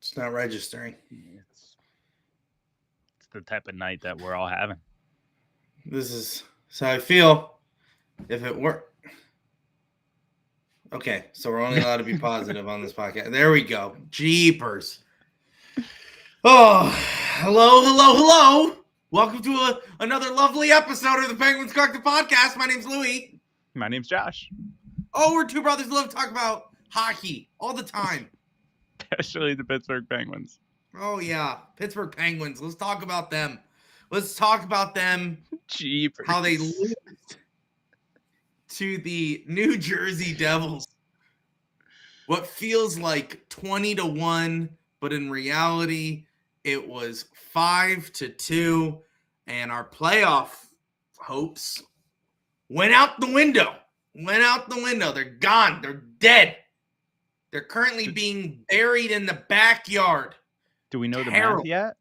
It's not registering. It's the type of night that we're all having. This is how I feel. If it were. Okay, so we're only allowed to be positive on this podcast. There we go. Jeepers. Oh, hello. Welcome to another lovely episode of the Penguins Collective Podcast. My name's Louie. My name's Josh. Oh, we're two brothers who love to talk about hockey all the time. Especially the Pittsburgh Penguins. Oh, yeah. Pittsburgh Penguins. Let's talk about them. Let's talk about them. Jeepers. How they lose to the New Jersey Devils. What feels like 20-1, but in reality, it was 5-2, and our playoff hopes went out the window. They're gone. They're dead. They're currently being buried in the backyard. Do we know the math yet?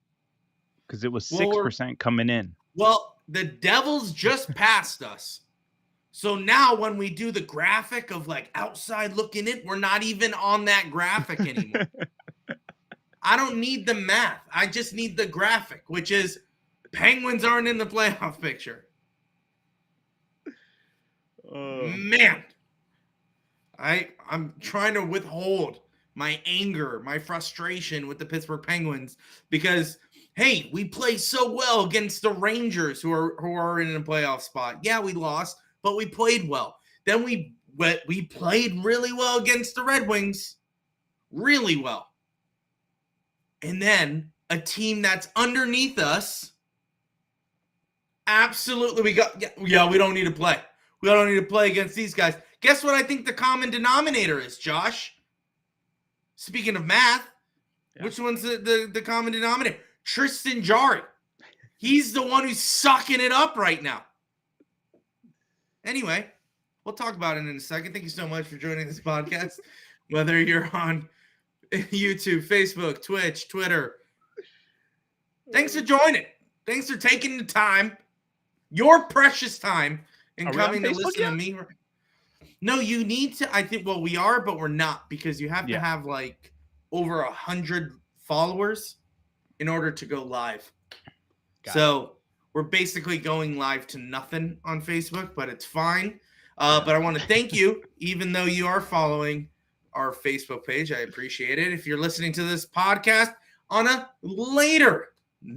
Because it was 6% coming in. Well, the Devils just passed us. So now when we do the graphic of like outside looking in, we're not even on that graphic anymore. I don't need the math. I just need the graphic, which is Penguins aren't in the playoff picture. Man, I'm trying to withhold my anger, my frustration with the Pittsburgh Penguins because, hey, we play so well against the Rangers who are in a playoff spot. Yeah, we lost, but we played well. Then we played really well against the Red Wings, really well. And then a team that's underneath us, absolutely, we don't need to play. We don't need to play against these guys. Guess what I think the common denominator is, Josh? Speaking of math, which one's the common denominator? Tristan Jarry. He's the one who's sucking it up right now. Anyway, we'll talk about it in a second. Thank you so much for joining this podcast. Whether you're on YouTube, Facebook, Twitch, Twitter. Thanks for joining. Thanks for taking the time, your precious time, and coming to listen to me. No, you need to. I think, well, we are, but we're not because you have to have like over 100 followers in order to go live. So we're basically going live to nothing on Facebook, but it's fine. But I want to thank you, even though you are following our Facebook page. I appreciate it. If you're listening to this podcast on a later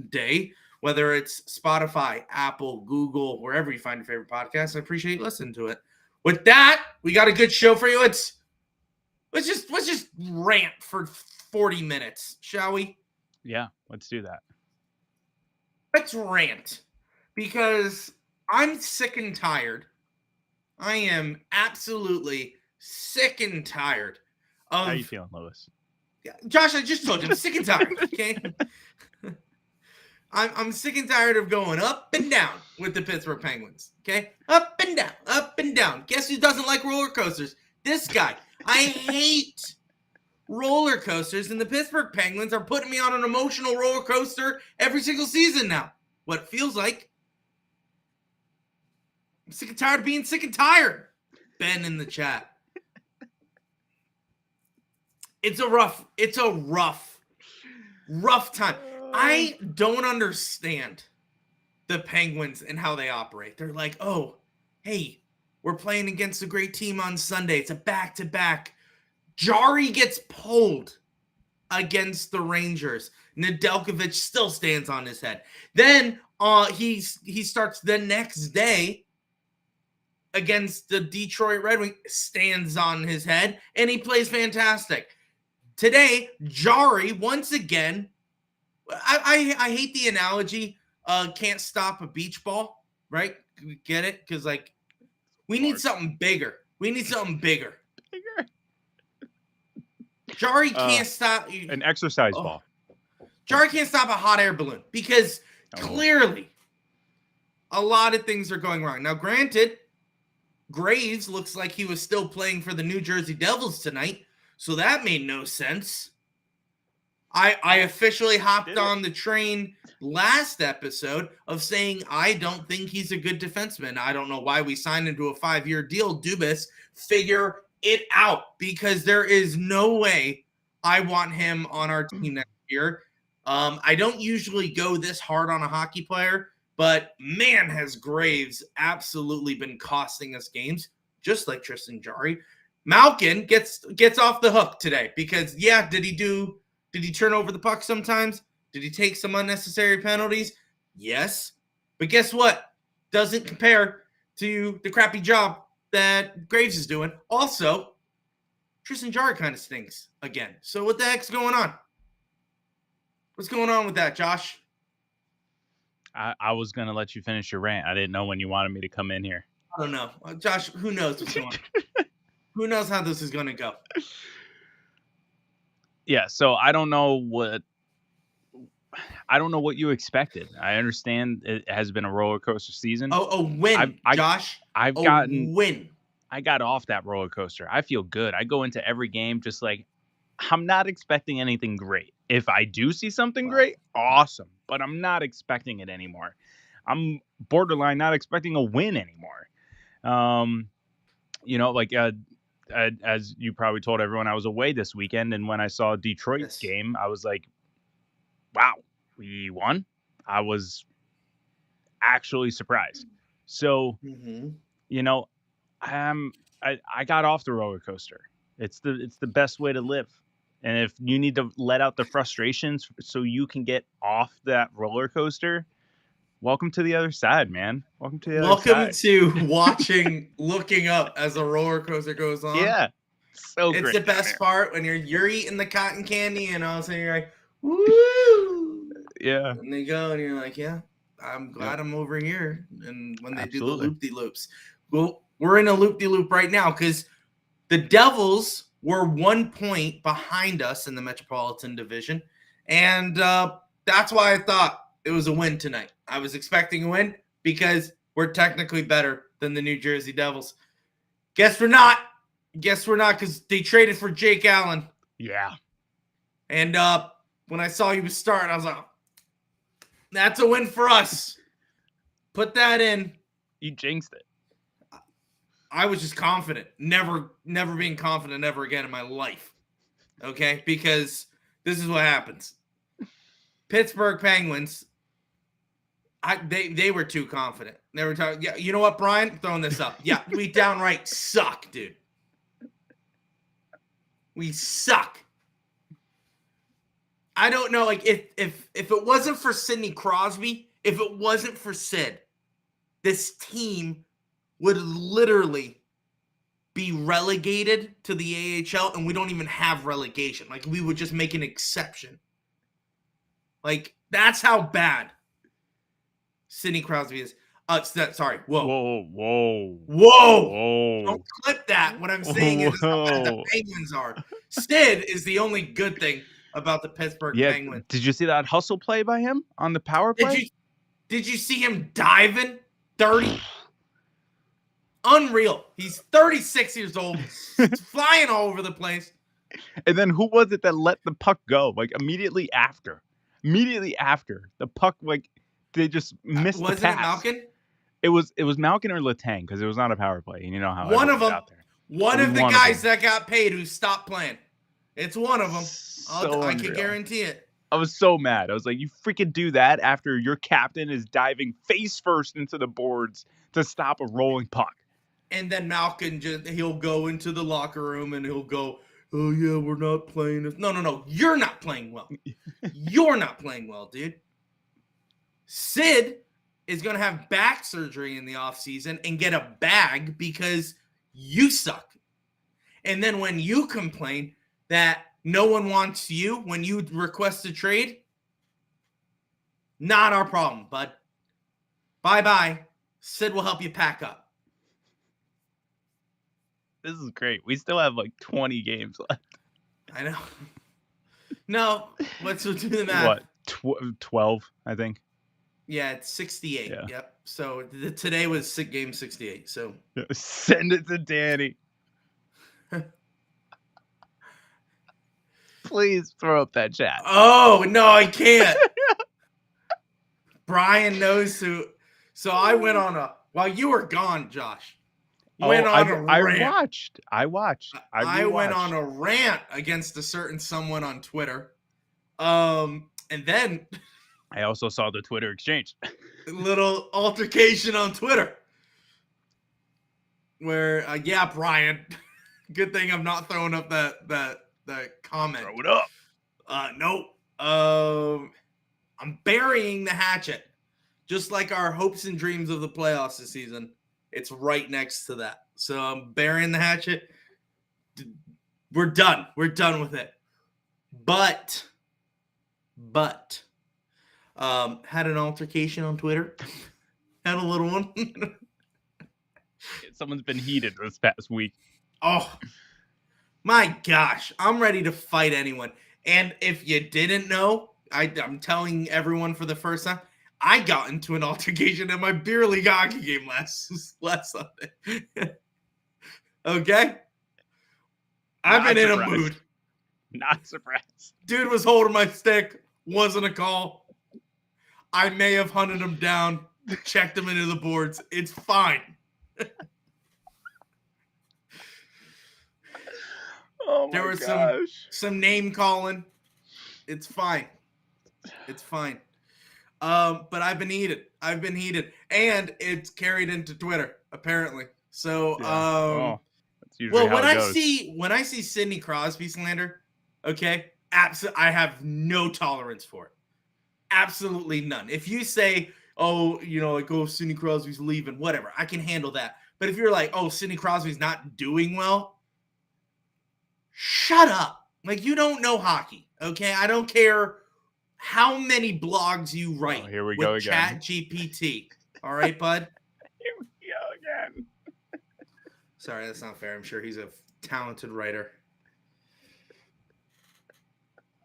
day, whether it's Spotify, Apple, Google, wherever you find your favorite podcast, I appreciate you listening to it. With that, we got a good show for you. Let's just rant for 40 minutes, shall we? Yeah, let's do that. Let's rant because I'm sick and tired. I am absolutely sick and tired. How you feeling, Lewis? Josh, I just told you I'm sick and tired. Okay, I'm sick and tired of going up and down with the Pittsburgh Penguins. Okay, up and down, up and down. Guess who doesn't like roller coasters? This guy. I hate roller coasters, and the Pittsburgh Penguins are putting me on an emotional roller coaster every single season now. What it feels like. I'm sick and tired of being sick and tired. Ben in the chat. It's a rough time. I don't understand the Penguins and how they operate. They're like, oh, hey, we're playing against a great team on Sunday. It's a back-to-back. Jarry gets pulled against the Rangers. Nedeljkovic still stands on his head. Then he starts the next day against the Detroit Red Wings, stands on his head, and he plays fantastic. Today, Jarry, once again, I hate the analogy, can't stop a beach ball, right? Get it? Because, like, we need something bigger. Bigger. Jarry can't stop. An exercise ball. Jarry can't stop a hot air balloon because clearly a lot of things are going wrong. Now, granted, Graves looks like he was still playing for the New Jersey Devils tonight, so that made no sense. I officially hopped on the train last episode of saying I don't think he's a good defenseman. I don't know why we signed him to a 5-year deal. Dubas, figure it out, because there is no way I want him on our team next year. I don't usually go this hard on a hockey player, but man, has Graves absolutely been costing us games, just like Tristan Jarry. Malkin gets off the hook today because, yeah, did he turn over the puck sometimes? Did he take some unnecessary penalties? Yes. But guess what? Doesn't compare to the crappy job that Graves is doing. Also, Tristan Jarry kind of stinks again. So what the heck's going on? What's going on with that, Josh? I was going to let you finish your rant. I didn't know when you wanted me to come in here. I don't know. Josh, who knows what's going on? Who knows how this is going to go? Yeah, so I don't know what you expected. I understand it has been a roller coaster season. Oh, win, Josh. I got off that roller coaster. I feel good. I go into every game just like I'm not expecting anything great. If I do see something great, awesome. But I'm not expecting it anymore. I'm borderline not expecting a win anymore. As you probably told everyone, I was away this weekend, and when I saw Detroit's game, I was like, wow, we won. I was actually surprised. So, I got off the roller coaster. It's the best way to live. And if you need to let out the frustrations so you can get off that roller coaster, welcome to the other side, man. Welcome to the other side. Welcome to watching, looking up as a roller coaster goes on. Yeah. So it's great. It's the best part when you're eating the cotton candy and all of a sudden you're like, woo! Yeah. And they go and you're like, yeah, I'm glad I'm over here. And when they do the loop-de-loops. Well, we're in a loop-de-loop right now because the Devils were 1 point behind us in the Metropolitan Division. And that's why I thought it was a win tonight. I was expecting a win because we're technically better than the New Jersey Devils. Guess we're not because they traded for Jake Allen. Yeah. And when I saw he was starting, I was like, that's a win for us. Put that in. You jinxed it. I was just confident. Never being confident ever again in my life. Okay? Because this is what happens. Pittsburgh Penguins, they were too confident. They were talking. Yeah, you know what, Brian? I'm throwing this up. Yeah, we downright suck, dude. We suck. I don't know, like if it wasn't for Sidney Crosby, if it wasn't for Sid, this team would literally be relegated to the AHL, and we don't even have relegation. Like, we would just make an exception. Like, that's how bad Sidney Crosby is. Sorry. Whoa. Don't clip that. What I'm saying is how bad the Penguins are. Sid is the only good thing about the Pittsburgh Penguins. Did you see that hustle play by him on the power play? Did you see him diving 30? Unreal. He's 36 years old. He's flying all over the place. And then who was it that let the puck go? Like immediately after the puck, like they just missed the pass. Wasn't it Malkin? It was Malkin or Letang because it was not a power play. And you know how one of them. Out there. One of the guys that got paid who stopped playing. It's one of them. I can guarantee it. I was so mad. I was like, you freaking do that after your captain is diving face first into the boards to stop a rolling puck. And then Malkin, he'll go into the locker room and he'll go, oh, yeah, we're not playing. No. You're not playing well. You're not playing well, dude. Sid is going to have back surgery in the offseason and get a bag because you suck. And then when you complain that no one wants you when you request a trade, not our problem, bud. Bye-bye. Sid will help you pack up. This is great. We still have like 20 games left. I know. No, let's do the math. What, 12, I think? Yeah, it's 68. Yeah. Yep. So today was game 68. So send it to Danny. Please throw up that chat. Oh, no, I can't. Brian knows who. So I went on while you were gone, Josh. went on a rant. I watched. I went on a rant against a certain someone on Twitter. And then I also saw the Twitter exchange. a little altercation on Twitter. Where yeah, Brian. Good thing I'm not throwing up that comment. Throw it up. Nope. I'm burying the hatchet. Just like our hopes and dreams of the playoffs this season. It's right next to that. So I'm burying the hatchet. We're done. We're done with it. But had an altercation on Twitter. Had a little one. Someone's been heated this past week. Oh, my gosh. I'm ready to fight anyone. And if you didn't know, I'm telling everyone for the first time, I got into an altercation at my beer league hockey game last Sunday. Okay? I've been in a mood. Not surprised. Dude was holding my stick. Wasn't a call. I may have hunted him down, checked him into the boards. It's fine. Oh my there was gosh. some name calling. It's fine. It's fine. But I've been heated. And it's carried into Twitter, apparently. So that's usually how it goes. when I see Sidney Crosby slander, okay, I have no tolerance for it. Absolutely none. If you say, oh, Sidney Crosby's leaving, whatever, I can handle that. But if you're like, oh, Sidney Crosby's not doing well, shut up. Like, you don't know hockey, okay? I don't care how many blogs you write here we with go again. ChatGPT. All right, bud? Here we go again. Sorry, that's not fair. I'm sure he's a talented writer.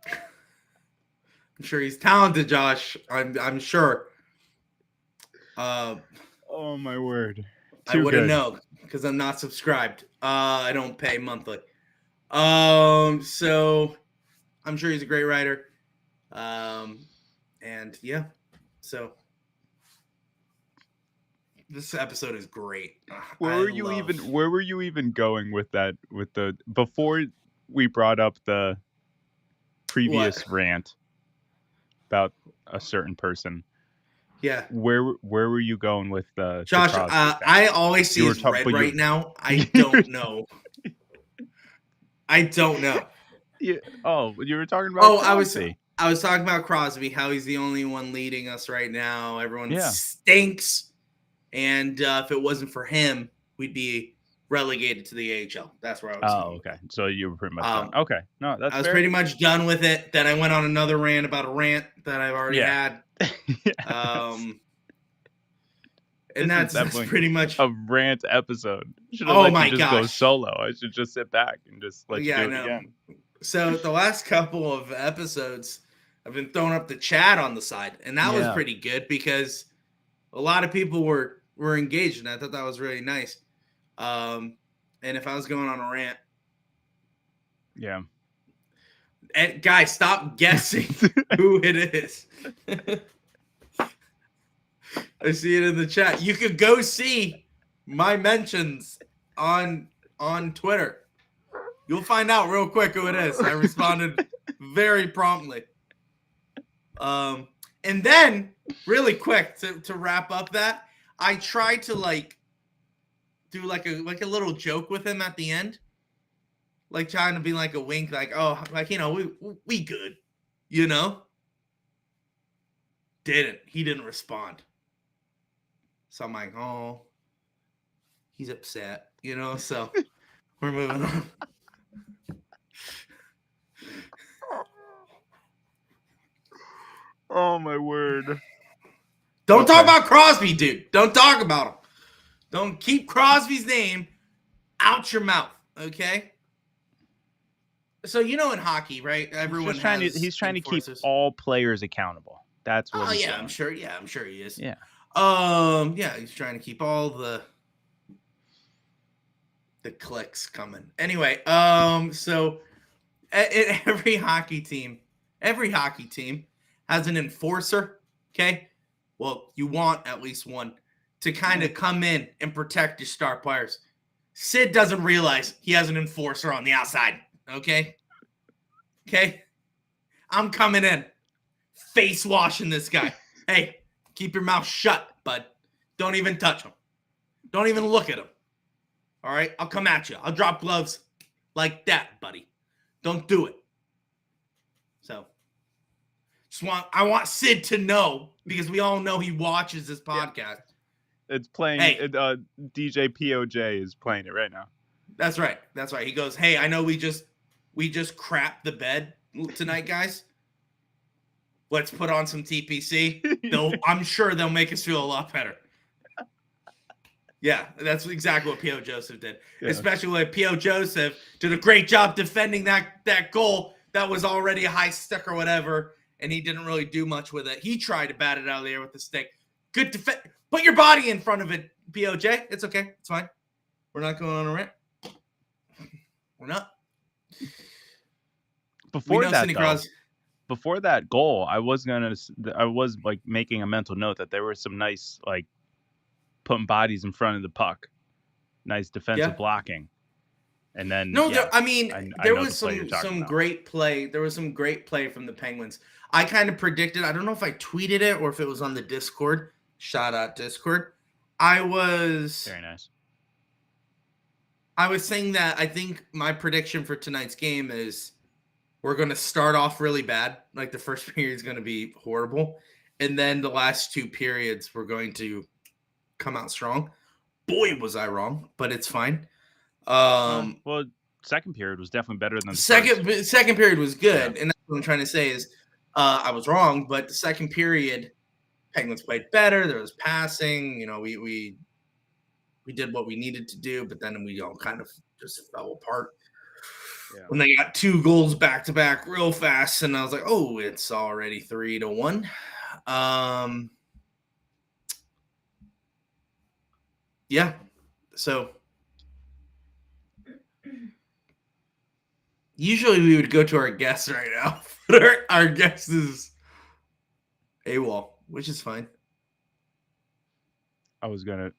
I'm sure he's talented, Josh. I'm sure. Oh my word. I wouldn't know because I'm not subscribed. I don't pay monthly. So I'm sure he's a great writer. And yeah, so this episode is great. Where were you even going with that? Before we brought up the previous rant about a certain person. Yeah. Where were you going with the Josh? I always see it's red right now. I don't know. I don't know. Yeah. Oh, you were talking about Crosby. I was talking about Crosby, how he's the only one leading us right now. Everyone stinks. And if it wasn't for him, we'd be relegated to the AHL. That's where I was. Oh, okay. So you were pretty much done. Okay. No, that's I was pretty much done with it. Then I went on another rant about a rant that I've already had. And that's pretty much a rant episode. Go solo. I should just sit back and just let you do it again. So the last couple of episodes, I've been throwing up the chat on the side, and that was pretty good because a lot of people were engaged, and I thought that was really nice. And if I was going on a rant, and guys, stop guessing who it is. I see it in the chat. You could go see my mentions on Twitter. You'll find out real quick who it is. I responded very promptly. And then, really quick, to wrap up that, I tried to do like a little joke with him at the end, like trying to be like a wink, like, oh, like, we good, He didn't respond. So I'm like, oh, he's upset, So we're moving on. Oh my word! Don't talk about Crosby, dude. Don't talk about him. Don't keep Crosby's name out your mouth, okay? So in hockey, right? Everyone he's trying to keep all players accountable. That's what. He's saying. I'm sure. Yeah, I'm sure he is. Yeah. He's trying to keep all the clicks coming. Anyway, so every hockey team has an enforcer. Okay. Well, you want at least one to kind of come in and protect your star players. Sid doesn't realize he has an enforcer on the outside. Okay? I'm coming in. Face washing this guy. Hey, keep your mouth shut, bud. Don't even touch him. Don't even look at him. All right? I'll come at you. I'll drop gloves like that, buddy. Don't do it. So, I want Sid to know, because we all know he watches this podcast. It's playing. Hey. DJ POJ is playing it right now. That's right. He goes, hey, I know we just crapped the bed tonight, guys. Let's put on some TPC. I'm sure they'll make us feel a lot better. Yeah, that's exactly what P.O. Joseph did. Yeah. Especially when P.O. Joseph did a great job defending that goal that was already a high stick or whatever, and he didn't really do much with it. He tried to bat it out of the air with the stick. Good defense. Put your body in front of it, POJ. It's okay. It's fine. We're not going on a rant. We're not. Before that goal, I was like making a mental note that there was some nice, like, putting bodies in front of the puck, nice defensive blocking, and then there was some great play. There was some great play from the Penguins. I kind of predicted. I don't know if I tweeted it or if it was on the Discord. Shout out Discord. Very nice. I was saying that I think my prediction for tonight's game is we're going to start off really bad. Like the first period is going to be horrible. And then the last two periods, we're going to come out strong. Boy, was I wrong, but it's fine. Well, second period was definitely better than the first. Second period was good. Yeah. And that's what I'm trying to say is I was wrong, but the second period, Penguins played better. There was passing. You know, we did what we needed to do, but then we all kind of just fell apart. Yeah. When they got 2 goals back to back real fast, and I was like, oh, it's already 3-1. Yeah. So usually we would go to our guests right now, but our guest is AWOL, which is fine. I was gonna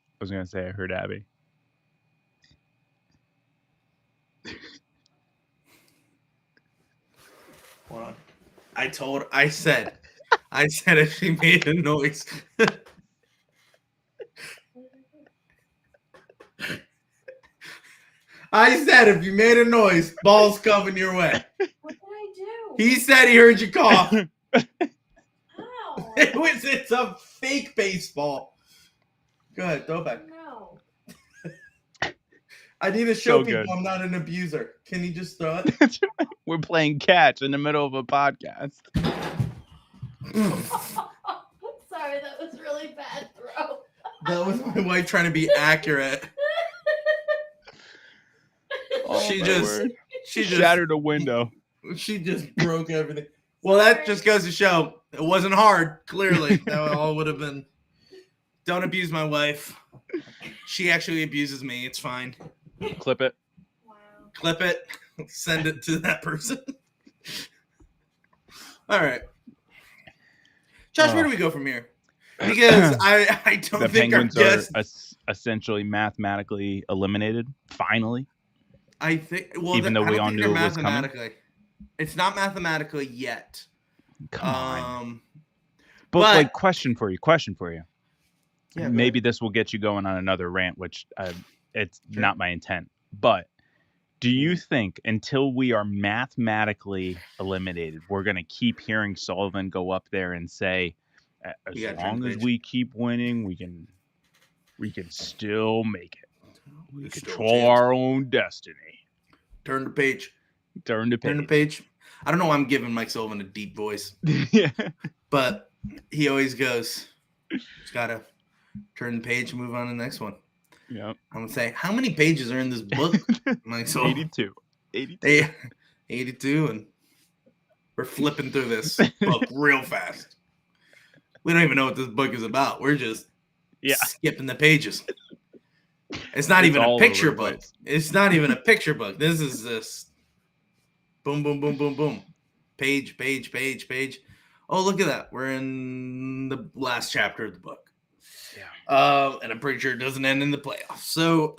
say I heard Abby. Hold on. I said if she made a noise. I said if you made a noise, ball's coming your way. What did I do? He said he heard you cough. How? It's a fake baseball. Go ahead, throw it back. No. I need to show people I'm not an abuser. Can you just throw it? We're playing catch in the middle of a podcast. Sorry, that was really bad throw. That was my wife trying to be accurate. She just shattered a window. She just broke everything. Well, that just goes to show it wasn't hard. Clearly, that all would have been. Don't abuse my wife. She actually abuses me. It's fine. Clip it. Wow. Clip it. Send it to that person. All right, Josh. Where do we go from here? Because I don't the think Penguins are essentially mathematically eliminated. Finally. I think. Well, even though we all knew it was coming. It's not mathematically yet. Come on. But like, question for you. Yeah, maybe this will get you going on another rant, which it's not my intent. But do you think until we are mathematically eliminated, we're going to keep hearing Sullivan go up there and say, as long as we keep winning, we can still make it. We control our own destiny. Turn the page. Turn the page. I don't know why I'm giving Mike Sullivan a deep voice. Yeah. But he always goes, just got to turn the page and move on to the next one. Yeah. I'm going to say, how many pages are in this book, Mike Sullivan? 82. 82, and we're flipping through this book real fast. We don't even know what this book is about. We're just skipping the pages. It's not even a picture book. It's not even a picture book. This is this boom, boom, boom, boom, boom. Page. Oh, look at that. We're in the last chapter of the book. Yeah. And I'm pretty sure it doesn't end in the playoffs. So,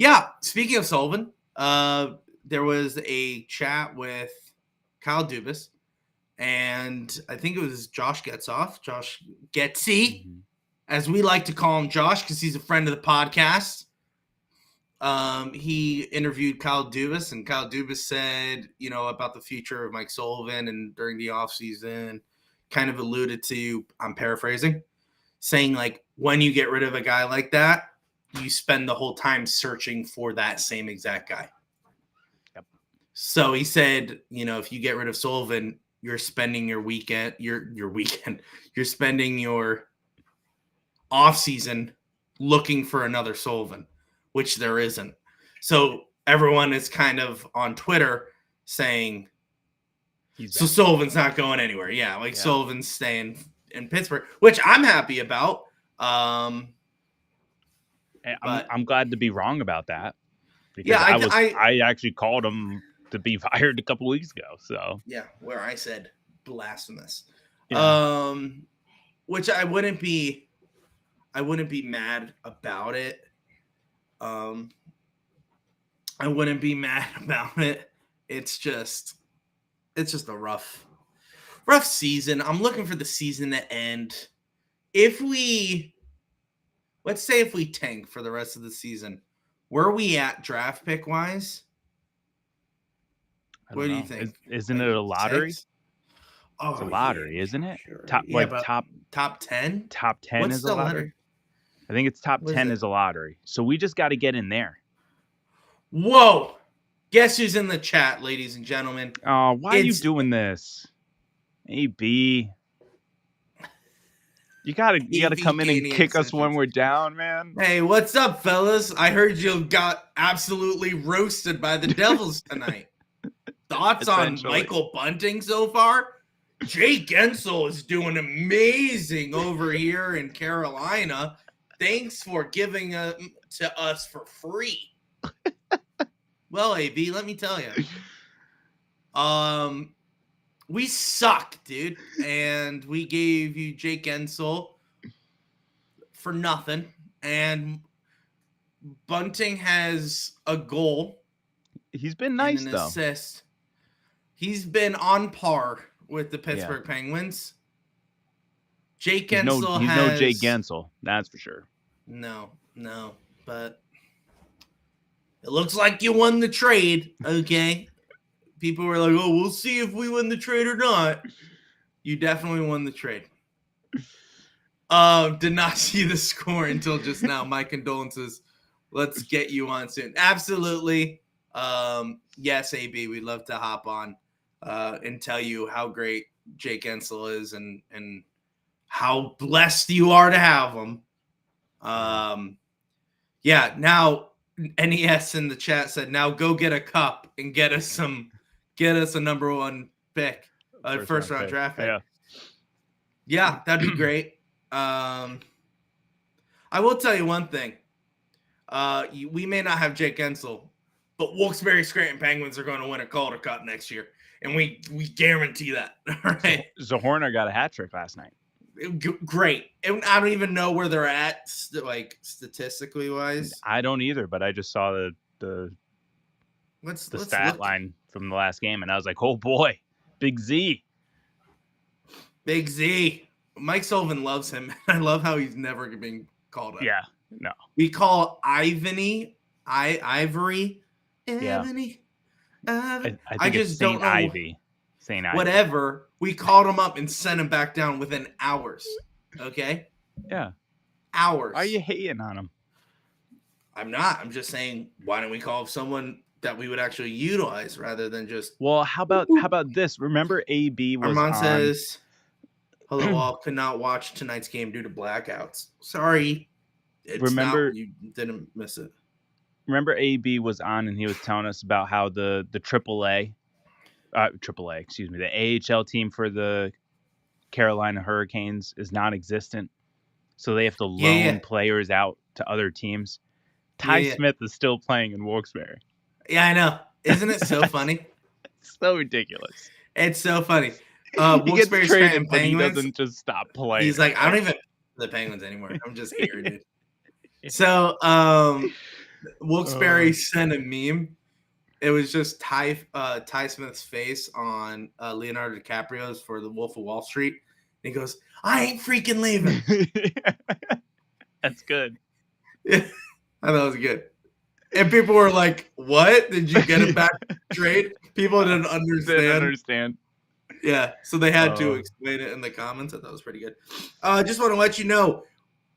Yeah, speaking of Sullivan, there was a chat with Kyle Dubas, and I think it was Josh Getsy, as we like to call him Josh because he's a friend of the podcast. He interviewed Kyle Dubas, and Kyle Dubas said, about the future of Mike Sullivan, and during the offseason, kind of alluded to, I'm paraphrasing, saying like, when you get rid of a guy like that, you spend the whole time searching for that same exact guy. Yep. So he said, if you get rid of Sullivan, you're spending your weekend, you're spending your offseason looking for another Sullivan, which there isn't. So everyone is kind of on Twitter saying, Sullivan's not going anywhere. Yeah, Sullivan's staying in Pittsburgh, which I'm happy about. I'm glad to be wrong about that. Because yeah, I actually called him to be fired a couple weeks ago. So yeah, where I said blasphemous. Yeah. Which I wouldn't be mad about it. I wouldn't be mad about it. It's just a rough season. I'm looking for the season to end. Let's say if we tank for the rest of the season, where are we at draft pick wise? What do you think? Isn't it a lottery? 6? It's a lottery, isn't it? Sure. Top 10? Top 10 What's is the a lottery. letter? I think it's top 10 is a lottery. So we just got to get in there. Whoa. Guess who's in the chat, ladies and gentlemen? Oh, why are you doing this? AB. You gotta come in and kick us when we're down, man. Hey, what's up, fellas? I heard you got absolutely roasted by the Devils tonight. Thoughts on Michael Bunting so far? Jake Gensel is doing amazing over here in Carolina. Thanks for giving to us for free. Well, AB, let me tell you. We suck, dude. And we gave you Jake Gensel for nothing. And Bunting has a goal. He's been nice, though. Assist. He's been on par with the Pittsburgh Penguins. Jake Gensel he's no Jake Gensel, that's for sure. No, but it looks like you won the trade, okay? People were like, oh, we'll see if we win the trade or not. You definitely won the trade. Did not see the score until just now. My condolences. Let's get you on soon. Absolutely. Yes, AB, we'd love to hop on and tell you how great Jake Gensel is and how blessed you are to have him. Yeah, now NES in the chat said, now go get a cup and get us a number one pick, first round draft pick. Yeah, that'd be great. I will tell you one thing. We may not have Jake Gensel, but Wilkes-Barre Scranton Penguins are going to win a Calder Cup next year, and we guarantee that. All right. Zahorna got a hat trick last night. Great. And I don't even know where they're at, like statistically wise. I don't either, but I just saw the stat line from the last game, and I was like, oh boy, Big Z. Big Z. Mike Sullivan loves him. I love how he's never being called up. Yeah, no. We call Ivory. Yeah. Ivory. I just don't know. Ivy. St. Ivy. Whatever. We called him up and sent him back down within hours. Okay? Yeah. Hours. Why are you hating on him? I'm not. I'm just saying, why don't we call someone that we would actually utilize rather than just. Well, how about this? Remember AB was Armand says, hello all, could not watch tonight's game due to blackouts. Sorry. You didn't miss it. Remember AB was on and he was telling us about how the AAA, the AHL team for the Carolina Hurricanes is non-existent. So they have to loan players out to other teams. Ty Smith is still playing in Wilkes-Barre. Yeah, I know. Isn't it so funny? It's so ridiculous. It's so funny. He gets traded, but he doesn't just stop playing. He's like, I don't even the Penguins anymore. I'm just here, dude. So, Wilkes-Barre sent a meme. It was just Ty Smith's face on Leonardo DiCaprio's for The Wolf of Wall Street. And he goes, "I ain't freaking leaving." That's good. Yeah, I thought it was good. And people were like, "What? Did you get it back straight?" People didn't understand. Yeah, so they had to explain it in the comments. I thought it was pretty good. Just want to let you know,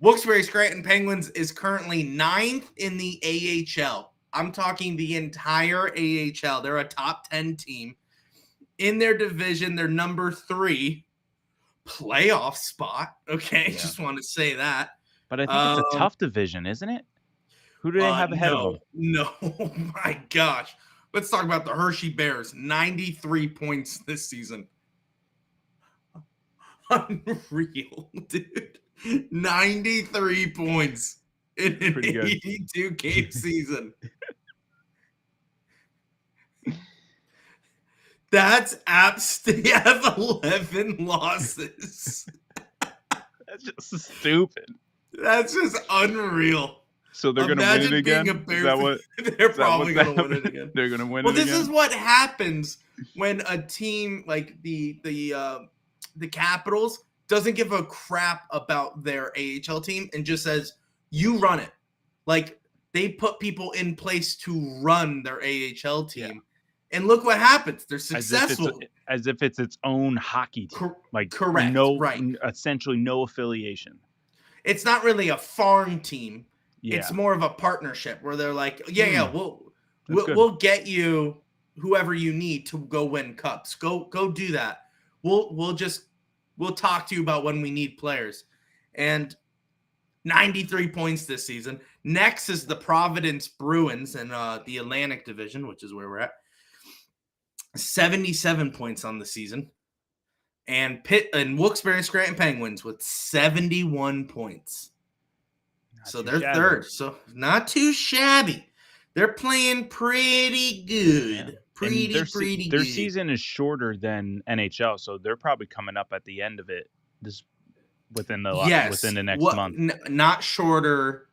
Wilkes-Barre Scranton Penguins is currently 9th in the AHL. I'm talking the entire AHL. They're a top 10 team. In their division, they're number 3 playoff spot. Okay, Yeah. just want to say that. But I think it's a tough division, isn't it? Who do they have ahead of them? No, oh my gosh. Let's talk about the Hershey Bears. 93 points this season. Unreal, dude. 93 points in an 82-game season. That's they have 11 losses. That's just stupid. That's just unreal. So they're going to win it again? Is that what? They're probably going to win it again. They're going to win it again? Well, this is what happens when a team like the Capitals doesn't give a crap about their AHL team and just says, you run it. Like, they put people in place to run their AHL team. Yeah. And look what happens. They're successful. As if it's its own hockey team. Correct. Essentially no affiliation. It's not really a farm team. Yeah. It's more of a partnership where they're like, we'll get you whoever you need to go win cups. Go do that. We'll talk to you about when we need players. And 93 points this season. Next is the Providence Bruins in the Atlantic Division, which is where we're at. 77 points on the season. And Wilkes-Barre Scranton Penguins with 71 points. So they're third. So not too shabby. They're playing pretty good. Yeah. Pretty good. Their season is shorter than NHL, so they're probably coming up at the end of it within the next month. Not shorter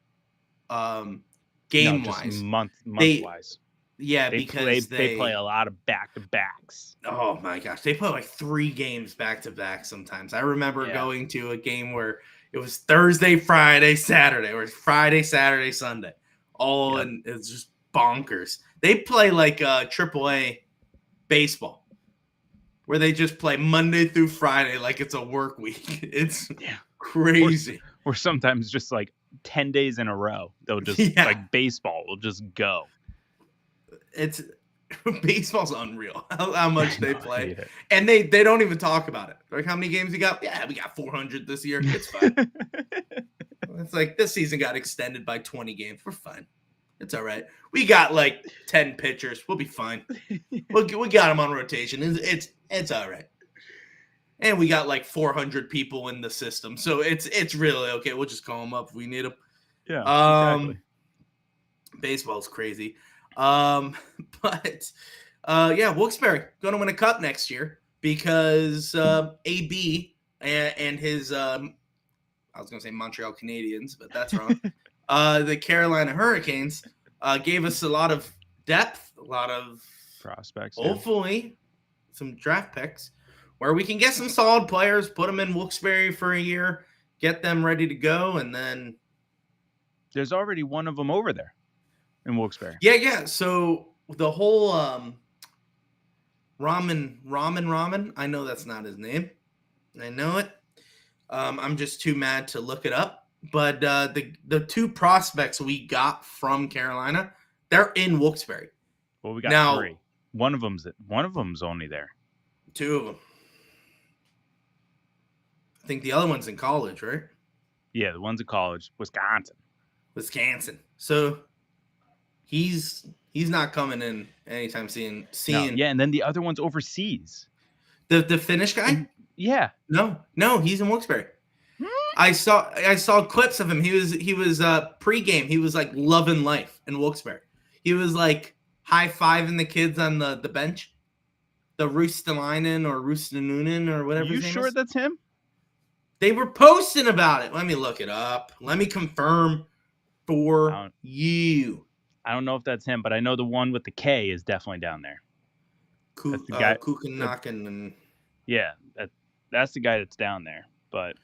game-wise. Month-wise. Yeah, because they play a lot of back-to-backs. Oh, my gosh. They play like 3 games back-to-back sometimes. I remember going to a game where it was Thursday, Friday, Saturday, or Friday, Saturday, Sunday. And it's just bonkers. They play like AAA baseball, where they just play Monday through Friday like it's a work week. It's crazy. Or sometimes just like 10 days in a row. They'll just like baseball will just go. It's baseball's unreal how much they play. Yeah. And they don't even talk about it. Like, how many games you got? Yeah, we got 400 this year. It's fine. It's like this season got extended by 20 games. We're fine. It's all right. We got like 10 pitchers. We'll be fine. We got them on rotation. It's all right. And we got like 400 people in the system, so it's really okay. We'll just call them up if we need them. Yeah. Exactly. Baseball's crazy. Wilkes-Barre going to win a cup next year because AB and his I was going to say Montreal Canadiens, but that's wrong. The Carolina Hurricanes gave us a lot of depth, a lot of prospects, hopefully some draft picks where we can get some solid players, put them in Wilkes-Barre for a year, get them ready to go, and then there's already one of them over there in Wilkes-Barre. Yeah. So the whole Ramen, I know that's not his name. I know it. I'm just too mad to look it up. But the 2 prospects we got from Carolina, they're in Wilkes-Barre. Well, we got 3. One of them's only there. 2 of them. I think the other one's in college, right? Yeah, the one's in college, Wisconsin. So he's not coming in anytime soon. Yeah, and then the other one's overseas. The Finnish guy? Yeah. No, he's in Wilkes-Barre. I saw clips of him. He was pregame. He was like loving life in Wilkes-Barre. He was like high-fiving the kids on the bench. The Roostalainen or Roostanunen or whatever. You sure that's him? They were posting about it. Let me look it up. Let me confirm for you. I don't know if that's him, but I know the one with the K is definitely down there. That's the guy. Kukannaken and Yeah, that's the guy that's down there. But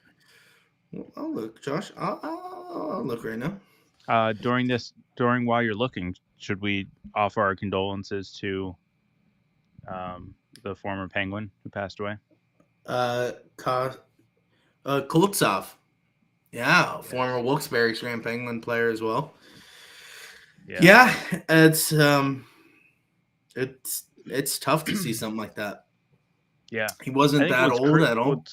I'll look, Josh. I'll look right now. during while you're looking, should we offer our condolences to the former Penguin who passed away? Kultsov. Yeah, former Wilkes-Barre Grand Penguin player as well. Yeah, it's tough to see something like that. Yeah, he wasn't that old at all.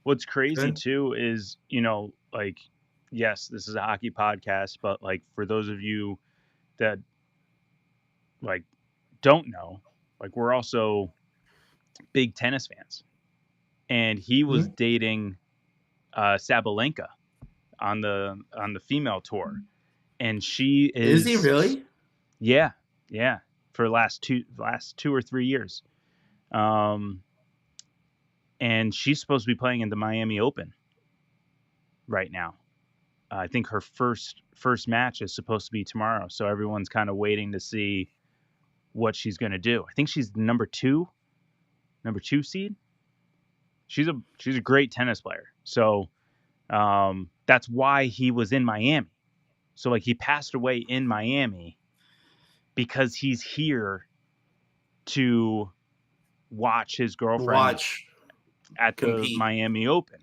What's crazy too is, like, yes, this is a hockey podcast, but like for those of you that like don't know, like we're also big tennis fans, and he was dating Sabalenka on the female tour, and she is he really? Yeah, for the last 2 or 3 years. And she's supposed to be playing in the Miami Open right now. I think her first match is supposed to be tomorrow, so everyone's kind of waiting to see what she's going to do. I think she's number 2 seed. She's a great tennis player. So that's why he was in Miami. So like he passed away in Miami because he's here to watch his girlfriend at compete. The Miami Open.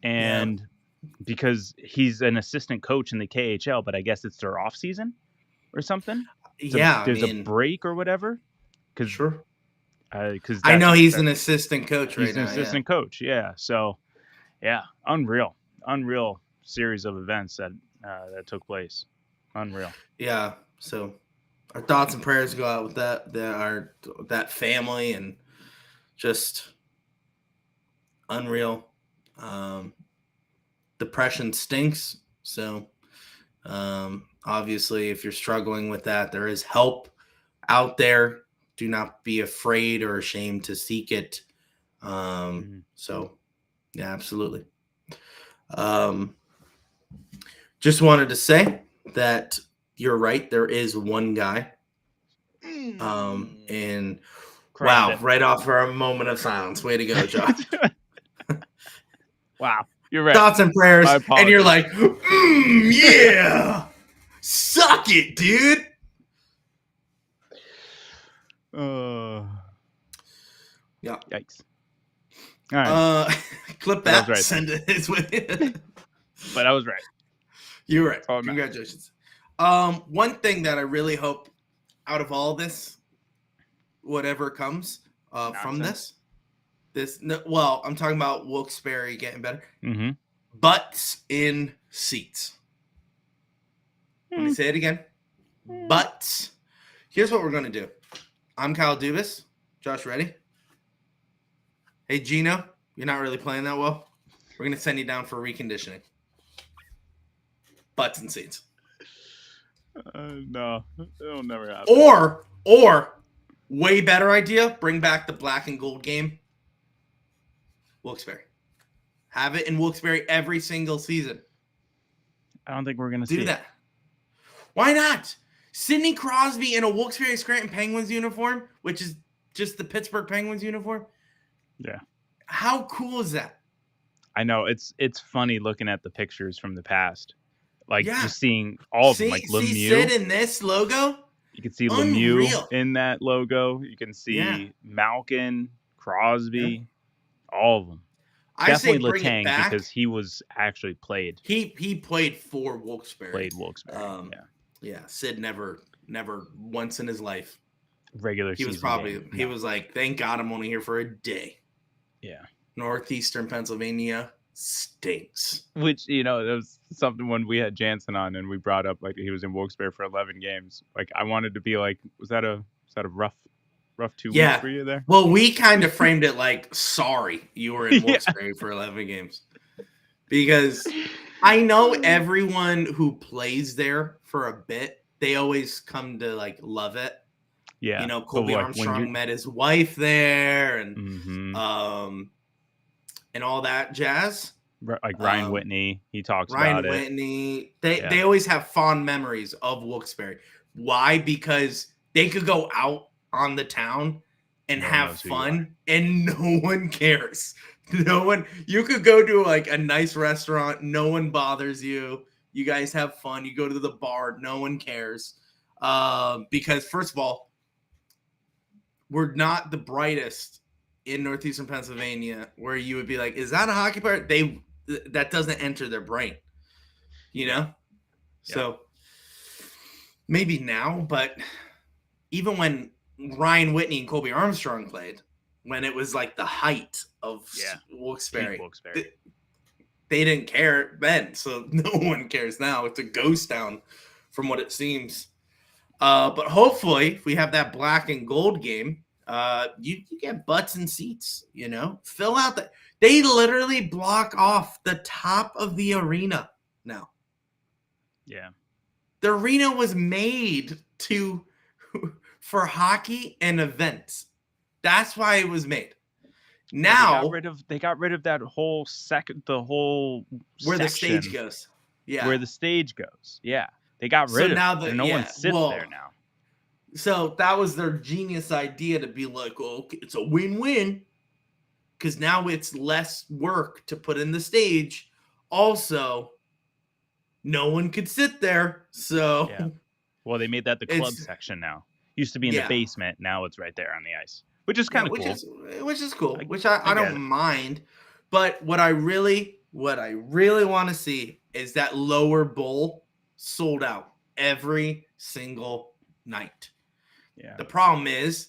And because he's an assistant coach in the KHL, but I guess it's their off season or something. There's a break or whatever. Sure. Because I know he's an assistant coach right now. He's an assistant coach, yeah. So, yeah, unreal series of events that took place. Unreal. Yeah. So, our thoughts and prayers go out with that family, and just unreal. Depression stinks. So, obviously, if you're struggling with that, there is help out there. Do not be afraid or ashamed to seek it. So, yeah, absolutely. Just wanted to say that you're right. There is one guy. And wow, right off for a moment of silence. Way to go, Josh. Wow, you're right. Thoughts and prayers, and you're like, yeah, suck it, dude. Yeah. Yikes. All right. Clip that. Right, send it his way. But I was right. You were right. Congratulations. One thing that I really hope out of all this, whatever comes from I'm talking about Wilkes-Barre getting better. Mm-hmm. Butts in seats. Let me say it again. Butts. Here's what we're going to do. I'm Kyle Dubas. Josh, ready? Hey, Gino, you're not really playing that well. We're going to send you down for reconditioning. Butts and seats. No, it'll never happen. Or, way better idea, bring back the black and gold game. Wilkes-Barre. Have it in Wilkes-Barre every single season. I don't think we're going to see that. Why not? Sidney Crosby in a Wilkes-Barre Scranton Penguins uniform, which is just the Pittsburgh Penguins uniform. Yeah. How cool is that? I know. It's funny looking at the pictures from the past. Like, just seeing all of them. Like, Lemieux. See Sid in this logo? You can see Lemieux in that logo. You can see Malkin, Crosby, all of them. Definitely Letang, because he was actually played. He played for Wilkes-Barre. Played Wilkes-Barre, Yeah, Sid never once in his life. Regular season. He was like, thank God I'm only here for a day. Yeah. Northeastern Pennsylvania stinks. Which, that was something when we had Jansen on and we brought up, like, he was in Wilkes-Barre for 11 games. Like, I wanted to be like, was that a rough 2 weeks for you there? Well, we kind of framed it like, sorry, you were in Wilkes-Barre for 11 games. Because I know everyone who plays there for a bit, they always come to, like, love it. Yeah. Colby Armstrong met his wife there and and all that jazz. Like Ryan Whitney, he talks about it. Ryan Whitney. They always have fond memories of Wilkes-Barre. Why? Because they could go out on the town and No one have knows who you fun, and no one cares. No one. You could go to like a nice restaurant. No one bothers you. You guys have fun. You go to the bar. No one cares. Because first of all, we're not the brightest in northeastern Pennsylvania where you would be like, is that a hockey player? That doesn't enter their brain, you know? So maybe now, but even when Ryan Whitney and Colby Armstrong played, when it was like the height of Wilkes-Barre, they didn't care then. So no one cares now. It's a ghost town from what it seems. But hopefully, if we have that black and gold game, you get butts and seats, you know? Fill out the... They literally block off the top of the arena now. Yeah. The arena was made for hockey and events. That's why it was made. Now... They got rid of that whole where the section stage goes. Yeah. Where the stage goes. Yeah. They got rid of it. No one sits there now. So that was their genius idea to be like, well, okay, it's a win-win because now it's less work to put in the stage. Also, no one could sit there. So, well, they made that the club section now. Used to be in the basement. Now it's right there on the ice, which is kind of cool. Which is cool. Which I don't mind. But what I really want to see is that lower bowl sold out every single night. Yeah. The problem is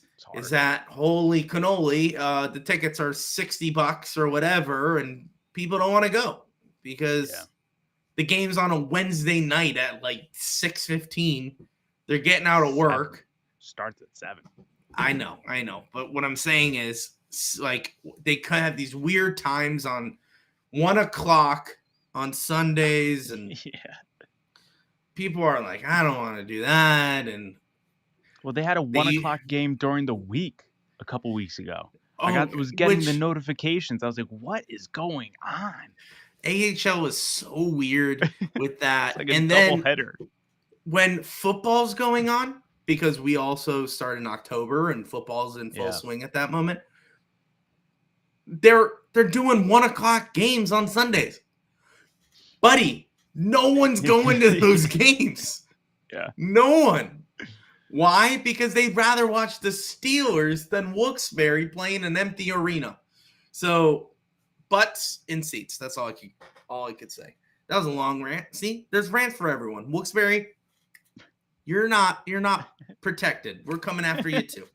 that holy cannoli, the tickets are $60 or whatever, and people don't want to go because the game's on a Wednesday night at like 6:15. They're getting out of work. Starts at 7. I know. But what I'm saying is, like, they kind of have these weird times on 1:00 on Sundays, and people are like, I don't want to do that. And well, they had a 1:00 game during the week a couple weeks ago. I was getting the notifications. I was like, what is going on? AHL was so weird with that. It's like a double header. When football's going on, because we also start in October and football's in full swing at that moment, they're doing 1:00 games on Sundays. Buddy, no one's going to those games. Yeah. No one. Why? Because they'd rather watch the Steelers than Wilkes-Barre playing an empty arena. So, butts in seats. That's all I could say. That was a long rant. See, there's rants for everyone. Wilkes-Barre, you're not protected. We're coming after you too.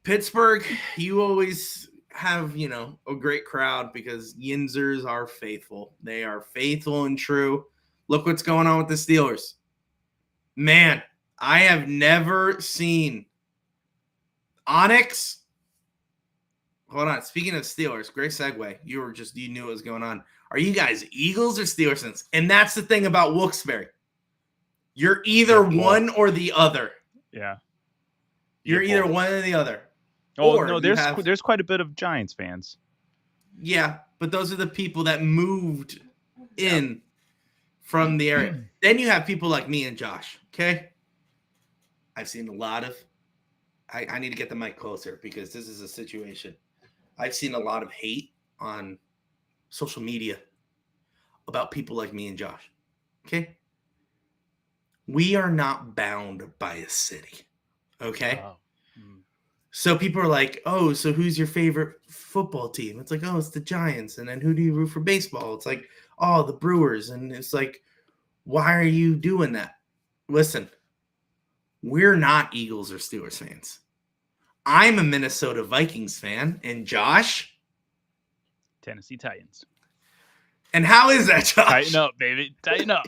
Pittsburgh, you always have, a great crowd because Yinzers are faithful. They are faithful and true. Look what's going on with the Steelers. Man, I have never seen Onyx. Hold on. Speaking of Steelers, great segue. You knew what was going on. Are you guys Eagles or Steelers fans? And that's the thing about Wilkes-Barre. You're either one or the other. Yeah. You're either one or the other. Oh, no, there's quite a bit of Giants fans. Yeah, but those are the people that moved in from the area. Then you have people like me and Josh, okay? I've seen a lot of – I need to get the mic closer because this is a situation. I've seen a lot of hate on social media about people like me and Josh, okay? We are not bound by a city, okay? Oh. So people are like, oh, so who's your favorite football team? It's like, oh, it's the Giants. And then who do you root for baseball? It's like, oh, the Brewers. And it's like, why are you doing that? Listen, we're not Eagles or Steelers fans. I'm a Minnesota Vikings fan. And Josh? Tennessee Titans. And how is that, Josh? Tighten up, baby. Tighten up.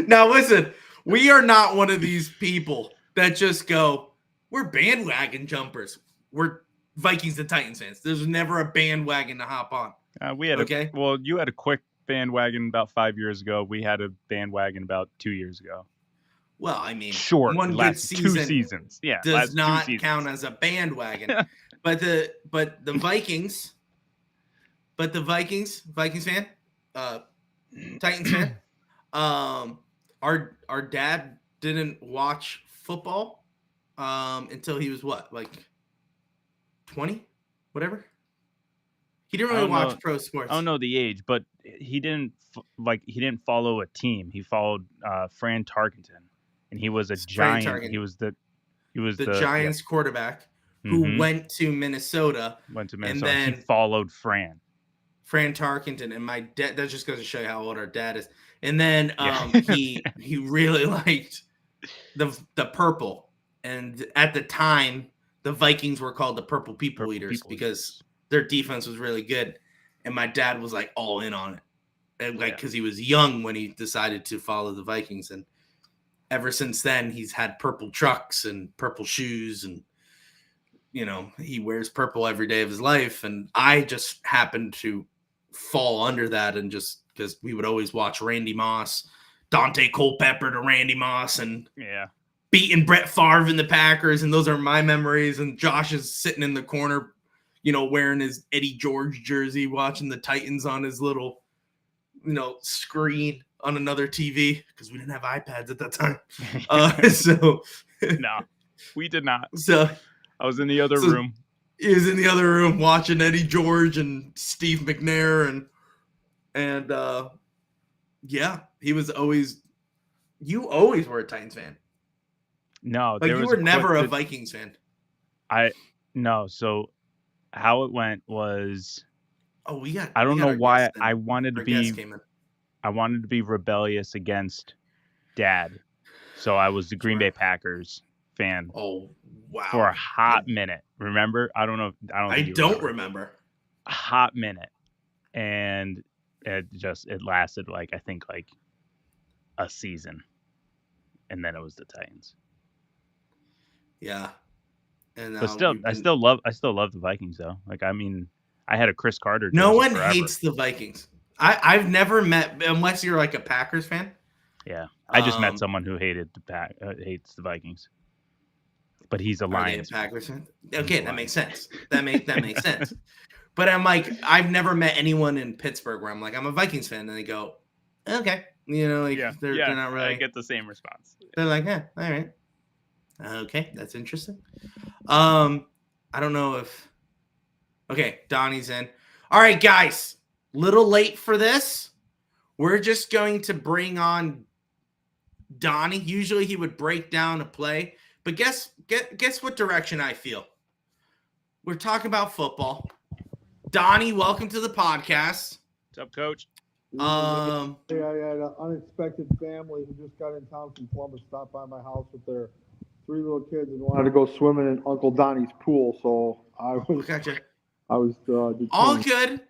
Now, listen, we are not one of these people that just go, we're bandwagon jumpers. We're Vikings and Titans fans. There's never a bandwagon to hop on. You had a quick bandwagon about 5 years ago. We had a bandwagon about 2 years ago. Well, I mean, short. One good season 2 seasons. Yeah, does not count as a bandwagon. but the Vikings, Vikings fan, Titans fan, our dad didn't watch football until he was what, like 20, whatever. He didn't really watch pro sports. I don't know the age, but he didn't follow a team. He followed Fran Tarkenton, and he was a giant. Tarkenton. He was the Giants quarterback who went to Minnesota. And then he followed Fran Tarkenton, and my dad. That just goes to show you how old our dad is. And then he really liked the purple, and at the time the Vikings were called the Purple People Eaters because their defense was really good, and my dad was like all in on it, and because he was young when he decided to follow the Vikings, and ever since then he's had purple trucks and purple shoes, and he wears purple every day of his life, and I just happened to fall under that, and just because we would always watch Randy Moss, Dante Culpepper to Randy Moss, and beating Brett Favre in the Packers, and those are my memories. And Josh is sitting in the corner, wearing his Eddie George jersey, watching the Titans on his little, screen on another TV because we didn't have iPads at that time. No, we did not. So I was in the other room. He was in the other room watching Eddie George and Steve McNair, and he was always. You always were a Titans fan. No, you were never a Vikings fan. No. So how it went was. Oh, we got. I don't know why I wanted to be. I wanted to be rebellious against Dad, so I was the Green Bay Packers fan. Oh, wow! For a hot minute, remember? I don't know. I don't remember. A hot minute, and it lasted I think a season, and then it was the Titans. Yeah, and but still, I still love the Vikings though. I had a Chris Carter. No one hates the Vikings. I've never met, unless you're like a Packers fan. Yeah, I just met someone who hates the Vikings, but he's a Lions Packers fan. Okay, that makes sense. That makes sense. But I'm like, I've never met anyone in Pittsburgh where I'm like, I'm a Vikings fan, and they go, okay, they're not really. I get the same response. They're like, all right, okay, that's interesting. I don't know if. Okay, Donnie's in. All right, guys. Little late for this. We're just going to bring on Donnie. Usually he would break down a play, but guess what direction I feel. We're talking about football. Donnie, welcome to the podcast. What's up, Coach? I had an unexpected family who just got in town from Columbus, stopped by my house with their 3 little kids and wanted to go swimming in Uncle Donnie's pool. So I was gotcha. I was all good.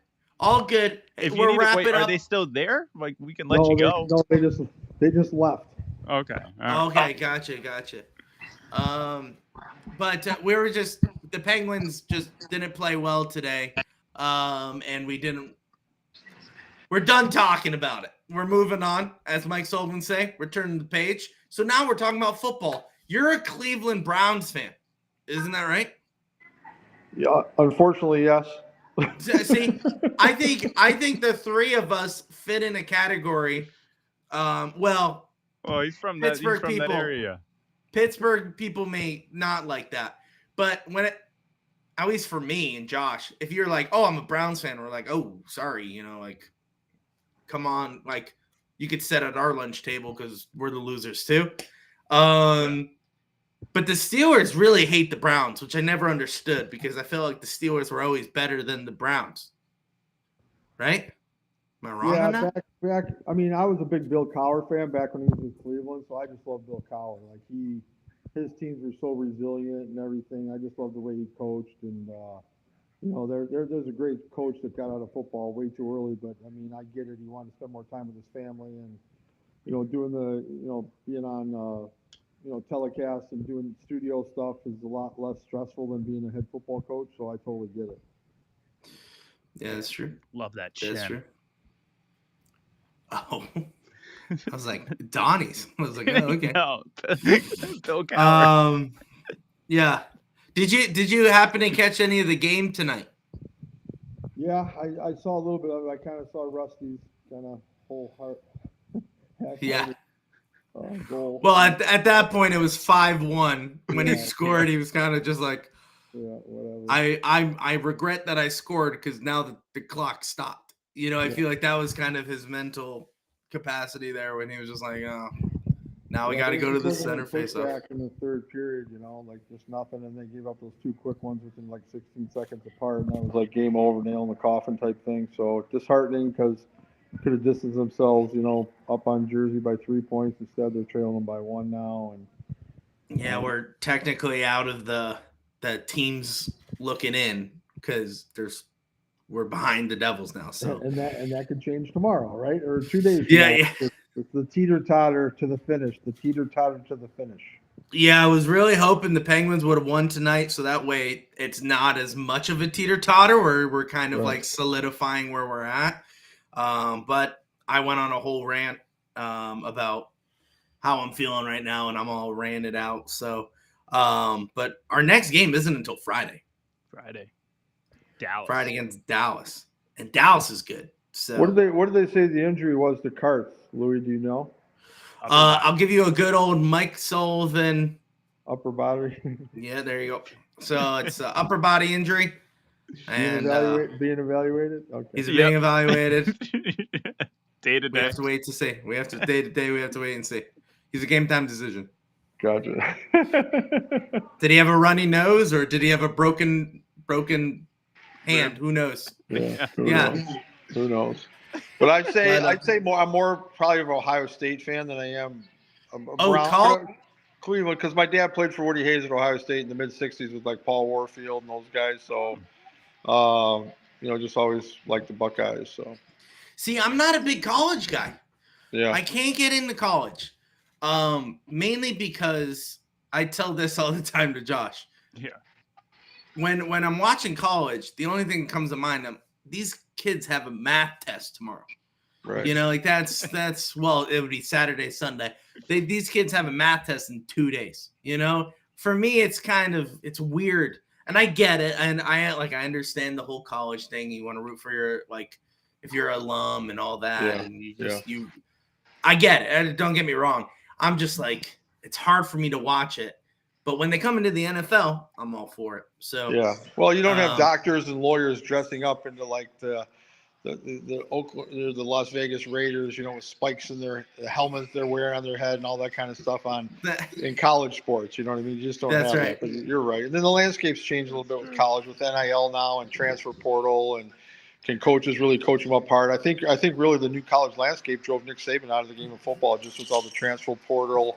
If you are they still there? We can let you go. No, they just left. Okay. Okay, gotcha. But we were the Penguins just didn't play well today, and we're done talking about it. We're moving on, as Mike Sullivan say. We're turning the page. So now we're talking about football. You're a Cleveland Browns fan, isn't that right? Yeah, unfortunately, yes. See, I think the three of us fit in a category. He's from Pittsburgh that area. Pittsburgh people may not like that, but at least for me and Josh, if you're like, oh, I'm a Browns fan, we're like, oh, sorry, come on, you could sit at our lunch table because we're the losers too. But the Steelers really hate the Browns, which I never understood because I feel like the Steelers were always better than the Browns. Right? Am I wrong on that? Back. I mean, I was a big Bill Cowher fan back when he was in Cleveland, so I just love Bill Cowher. His teams were so resilient and everything. I just love the way he coached, and there's a great coach that got out of football way too early. But I mean, I get it. He wanted to spend more time with his family, and doing being on. Telecasts and doing studio stuff is a lot less stressful than being a head football coach, so I totally get it. Yeah, that's true. Love that chin. That's true. Oh. I was like, Donnie's. I was like, oh, okay. No. Bill Cowher. Yeah. Did you happen to catch any of the game tonight? Yeah, I saw a little bit of it. I kind of saw Rusty's kind of whole heart. Yeah. goal. Well, at that point, it was 5-1. When he Yeah. scored, he was kind of just like, Yeah, whatever. I regret that I scored because now the clock stopped. You know, I feel like that was kind of his mental capacity there when he was just like, oh, now we got to they go to just the took center a face off. back in the third period, like just nothing, and they gave up those 2 quick ones within like 16 seconds apart, and that was like game over, nail in the coffin type thing. So disheartening because could have distanced themselves, up on Jersey by 3 points. Instead, they're trailing them by 1 now, and Yeah, we're technically out of the teams looking in because we're behind the Devils now. So and that could change tomorrow, right? Or 2 days from yeah, now. yeah. It's the teeter-totter to the finish. Yeah, I was really hoping the Penguins would have won tonight, so that way it's not as much of a teeter-totter where we're kind of Right. like solidifying where we're at. But I went on a whole rant about how I'm feeling right now, and I'm all ranted out. So, but our next game isn't until Friday. Dallas. Friday against Dallas, and Dallas is good. So What did they say the injury was to Karts? Louis, do you know? I'll give you a good old Mike Sullivan. Upper body. Yeah, there you go. So it's an upper body injury. And being evaluated. Okay. he's being evaluated. Day to We have day. to wait to see. We have to day to day. We have to wait and see. He's a game time decision. Gotcha. Did he have a runny nose or did he have a broken hand? Who knows? Yeah. Who knows? But I'd say more. I'm more probably of an Ohio State fan than I am. Cleveland, because my dad played for Woody Hayes at Ohio State in the mid '60s with like Paul Warfield and those guys. So, just always liked the Buckeyes. So. See, I'm not a big college guy. Yeah. I can't get into college. Mainly because I tell this all the time to Josh. Yeah. When I'm watching college, the only thing that comes to mind, these kids have a math test tomorrow. Right. Like that's well, it would be Saturday, Sunday. These kids have a math test in 2 days. For me, it's weird, and I get it, and I understand the whole college thing. You want to root for your if you're an alum and all that, and I get it. And don't get me wrong. I'm just it's hard for me to watch it. But when they come into the NFL, I'm all for it. So yeah. Well, you don't have doctors and lawyers dressing up into the Oakland, the Las Vegas Raiders, with spikes in the helmets they're wearing on their head and all that kind of stuff in college sports. You know what I mean? You just don't have right. that. But you're right. And then the landscape's changed a little bit with college, with NIL now and transfer portal, and can coaches really coach them apart? I think really the new college landscape drove Nick Saban out of the game of football, just with all the transfer portal.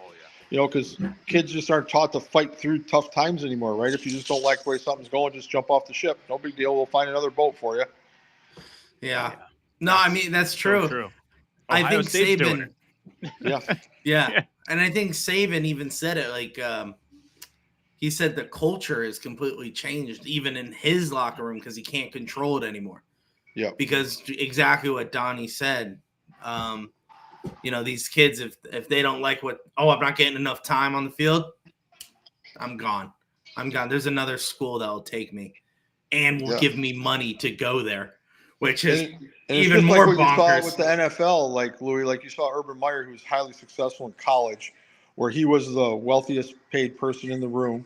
Because kids just aren't taught to fight through tough times anymore, right? If you just don't like the way something's going, just jump off the ship. No big deal. We'll find another boat for you. Yeah. No, I mean, that's true. So true. I Ohio think State's doing Saban. Yeah. Yeah. And I think Saban even said it he said the culture has completely changed even in his locker room because he can't control it anymore. Yeah. Because exactly what Donnie said, these kids, if they don't like I'm not getting enough time on the field, I'm gone. There's another school that'll take me and will give me money to go there, which is even more like what bonkers. You saw with the NFL, like Louis, like you saw Urban Meyer, who was highly successful in college, where he was the wealthiest paid person in the room,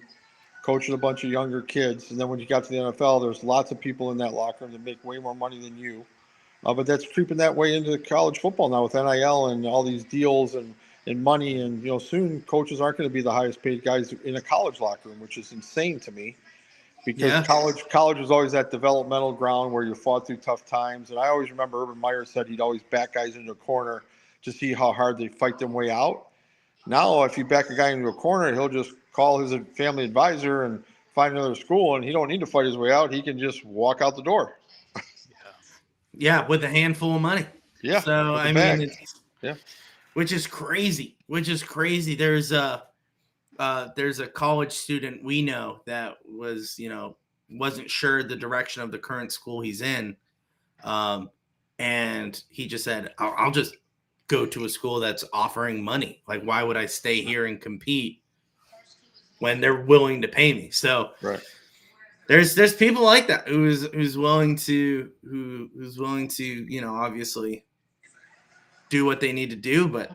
coaching a bunch of younger kids. And then when you got to the NFL, there's lots of people in that locker room that make way more money than you. But that's creeping that way into college football now with NIL and all these deals and money. And, soon coaches aren't going to be the highest paid guys in a college locker room, which is insane to me. Because college was always that developmental ground where you fought through tough times. And I always remember Urban Meyer said he'd always back guys into a corner to see how hard they fight their way out. Now, if you back a guy into a corner, he'll just call his family advisor and find another school, and he don't need to fight his way out. He can just walk out the door. Yeah, with a handful of money. Yeah. So, I mean, which is crazy. There's a college student we know that was, wasn't sure the direction of the current school he's in. And he just said, I'll just go to a school that's offering money. Like, why would I stay here and compete when they're willing to pay me? So there's people like that who's willing to, obviously do what they need to do. But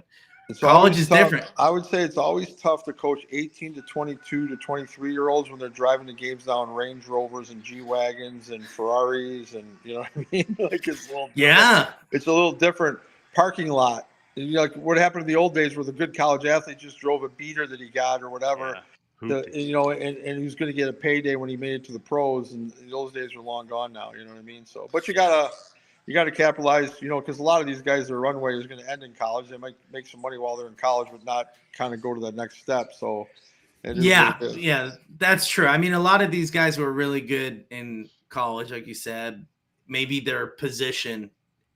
It's College always is tough. different. I would say it's always tough to coach 18 to 22 to 23-year-olds when they're driving the games down Range Rovers and G-Wagons and Ferraris and you know what I mean? Like it's a little Yeah. it's a little different parking lot. And, you know, like what happened in the old days where the good college athlete just drove a beater that he got or whatever. Yeah. You know, and he was going to get a payday when he made it to the pros, and those days are long gone now. You know what I mean? So, but you gotta capitalize, you know, because a lot of these guys, their runway is going to end in college. They might make some money while they're in college, but not kind of go to that next step. So, it is Yeah, what it is. yeah, that's true. I mean, a lot of these guys were really good in college, like you said. Maybe their position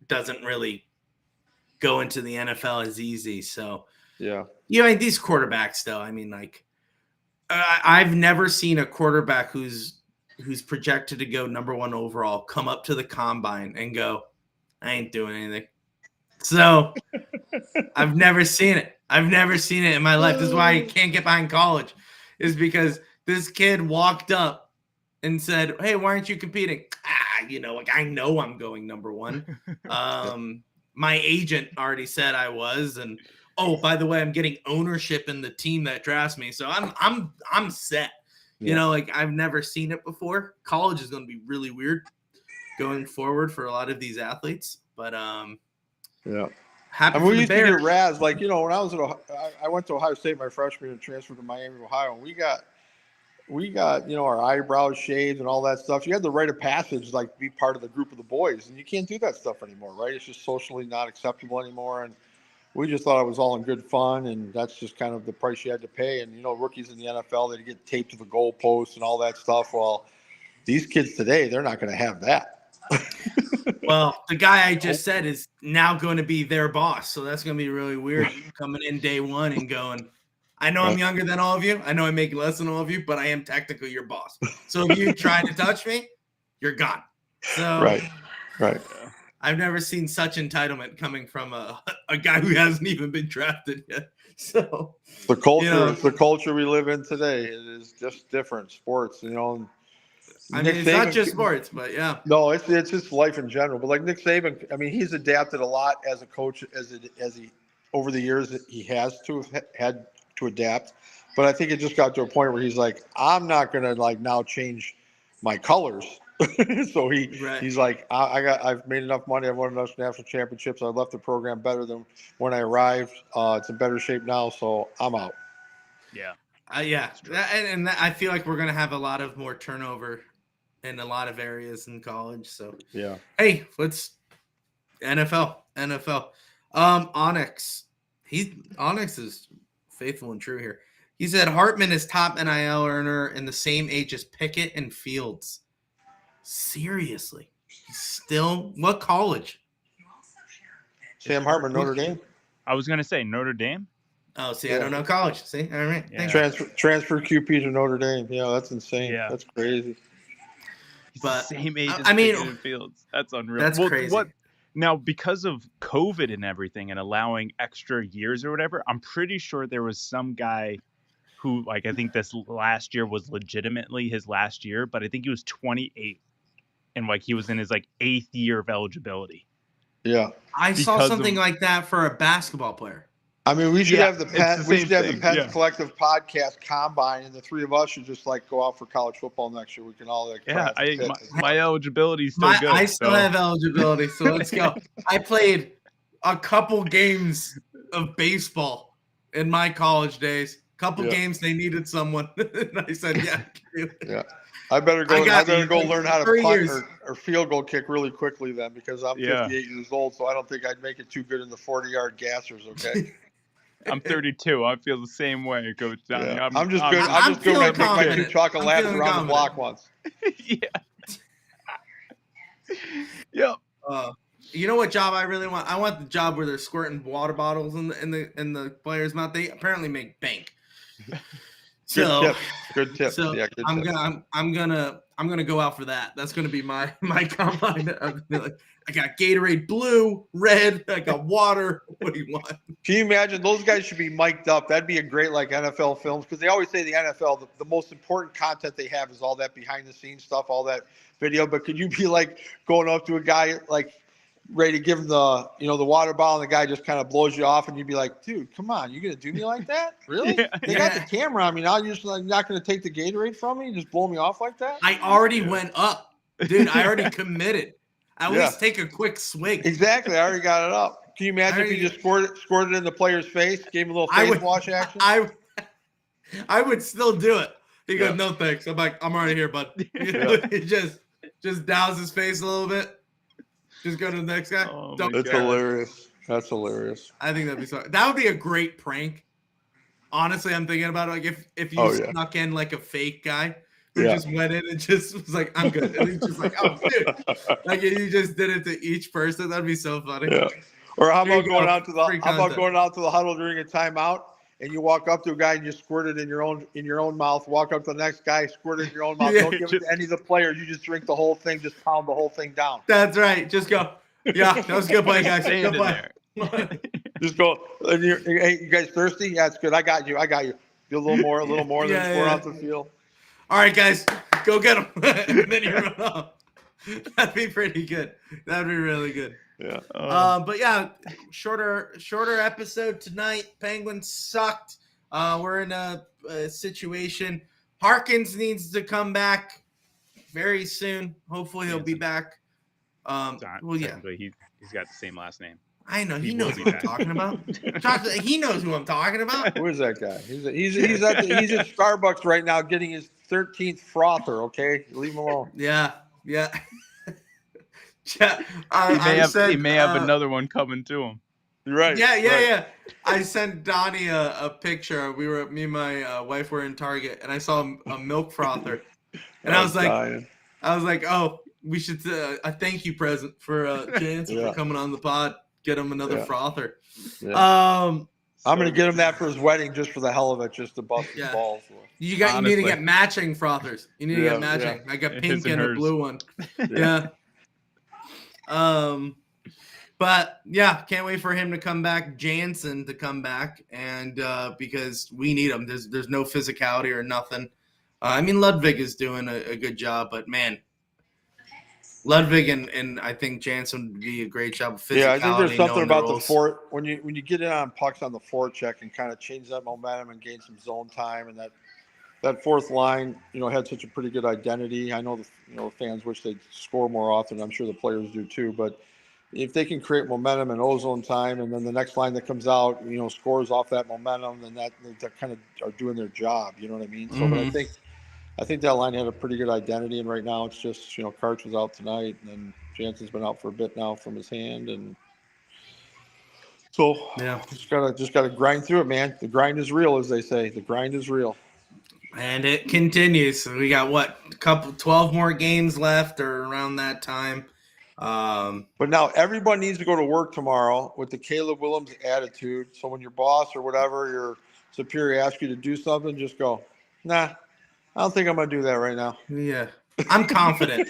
doesn't really go into the NFL as easy. So, Yeah. you know, these quarterbacks, though, I mean, like, I've never seen a quarterback who's projected to go number 1 overall come up to the combine and go, I ain't doing anything. So I've never seen it. I've never seen it in my life. This is why I can't get behind college, is because this kid walked up and said, hey, why aren't you competing? You know, like I know I'm going number 1. My agent already said I was, and oh, by the way, I'm getting ownership in the team that drafts me, so I'm set. You know, like I've never seen it before. College is going to be really weird going forward for a lot of these athletes, but Yeah. happy I mean, for we the used to get Bears. razz. Like, you know, when I was I went to Ohio State my freshman year and transferred to Miami, Ohio, and we got, you know, our eyebrows shaved and all that stuff. You had the rite of passage, like be part of the group of the boys, and you can't do that stuff anymore, right? It's just socially not acceptable anymore, and we just thought it was all in good fun, and that's just kind of the price you had to pay. And you know, rookies in the NFL, they get taped to the goalposts and all that stuff. Well, these kids today, they're not going to have that. Well, the guy I just said is now going to be their boss, so that's going to be really weird coming in day 1 and going, I know I'm younger than all of you. I know I make less than all of you, but I am technically your boss. So if you try to touch me, you're gone. So Right. I've never seen such entitlement coming from a guy who hasn't even been drafted yet. So The culture, you know, the culture we live in today. It is just different. Sports, you know. I Nick mean, it's not Saban- just sports, but yeah. No, it's just life in general. But like Nick Saban, I mean, he's adapted a lot as a coach as he over the years that he has to have had to adapt. But I think it just got to a point where he's like, I'm not gonna like now change my colors. So he's like, I've made enough money. I've won enough national championships. I left the program better than when I arrived. It's in better shape now, so I'm out. Yeah. Yeah, and I feel like we're gonna have a lot of more turnover in a lot of areas in college. So Yeah. Hey, let's NFL. Onyx. Onyx is faithful and true here. He said Hartman is top NIL earner in the same age as Pickett and Fields. Seriously, he's still what college? Sam Hartman, Notre Dame. I was gonna say Notre Dame. Oh, see, I don't know college. See, all right. Yeah. Transfer QP to Notre Dame. Yeah, that's insane. Yeah. That's crazy. He's But, the same age as I mean, Pickett and Fields. That's unreal. That's crazy. Now, because of COVID and everything and allowing extra years or whatever, I'm pretty sure there was some guy who, like, I think this last year was legitimately his last year, but I think he was 28 and like he was in his like 8th year of eligibility. Yeah. I saw something like that for a basketball player. I mean, we should have the it's the we same should have the thing, Pens yeah. Collective podcast combine, and the three of us should just like go out for college football next year. We can all like Yeah, try out my eligibility is still good. I still have eligibility, so let's go. I played a couple games of baseball in my college days. Couple games they needed someone, and I said, "Yeah, yeah." I better go learn how to punt or field goal kick really quickly then, because I'm 58 years old, so I don't think I'd make it too good in the 40-yard gassers. Okay. I'm 32. I feel the same way, Coach Donnie. Yeah. I'm just good. I'm just going to make my 2 chocolate laps around the block once. Yeah. Yep. You know what job I really want? I want the job where they're squirting water bottles in the players' mouth. They apparently make bank. Good tip. So yeah, good I'm tip. gonna go out for that. That's gonna be my combine. I got Gatorade blue, red. I got water. What do you want? Can you imagine? Those guys should be mic'd up. That'd be a great like NFL films, because they always say the NFL the most important content they have is all that behind the scenes stuff, all that video. But could you be like going up to a guy like ready to give him the water bottle, and the guy just kind of blows you off, and you'd be like, dude, come on, you gonna do me like that? Really? Yeah. They got the camera on me now. You're just like not gonna take the Gatorade from me and just blow me off like that? I already went up, dude. I already committed. At least take a quick swig. Exactly. I already got it up. Can you imagine if you just scored it in the player's face, gave him a little face wash action? I would still do it. He goes, no thanks. I'm like, I'm already here, bud. He just douse his face a little bit. Just go to the next guy. That's hilarious. That's hilarious. I think that'd be so. That would be a great prank. Honestly, I'm thinking about it. Like if you snuck in like a fake guy who just went in and just was like, I'm good. And he's just like, oh, dude. Like you just did it to each person. That'd be so funny. Yeah. Or how about going out to the huddle during a timeout and you walk up to a guy and you squirt it in your own mouth, walk up to the next guy, squirt it in your own mouth. Don't give it to any of the players. You just drink the whole thing, just pound the whole thing down. That's right. Just go. Yeah, that was a good play, guys. Good play. Just go. Hey, you guys thirsty? Yeah, it's good. I got you. Do a little more, than 4 ounces of fuel. All right, guys, go get them. And then you run off. That'd be pretty good. That'd be really good. Yeah. But yeah, shorter episode tonight. Penguins sucked. We're in a situation. Harkins needs to come back very soon. Hopefully he'll be back. Well, yeah. He's got the same last name. I know. He knows what I'm talking about. He knows who I'm talking about. Who is that guy? He's at Starbucks right now getting his 13th frother. Okay, leave him alone. Yeah. He may have another one coming to him. Right. Yeah. I sent Donnie a picture. Me and my wife were in Target, and I saw a milk frother, and I was like, oh, we should a thank you present for Jansen for coming on the pod. Get him another frother. Yeah. I'm gonna get him that for his wedding, just for the hell of it, just to bust his balls. You need to get matching frothers. You need to get matching. I got pink and a blue one. Yeah. But yeah, can't wait for him to come back, Jansen to come back, and because we need him. There's no physicality or nothing. I mean, Ludwig is doing a good job, but man, Ludwig and I think Jansen would be a great job of physicality. Yeah, I think there's something about the fort when you get in on pucks on the forecheck and kind of change that momentum and gain some zone time, and that fourth line, had such a pretty good identity. I know the fans wish they'd score more often. I'm sure the players do too. But if they can create momentum and ozone time, and then the next line that comes out, scores off that momentum, then that kind of are doing their job. You know what I mean? So, but I think that line had a pretty good identity, and right now it's just Karch was out tonight, and then Jansen's been out for a bit now from his hand, and so just gotta grind through it, man. The grind is real, as they say. The grind is real. And it continues. So we got 12 more games left or around that time. But now everyone needs to go to work tomorrow with the Caleb Williams attitude. So when your boss or whatever, your superior asks you to do something, just go, nah, I don't think I'm going to do that right now. Yeah. I'm confident.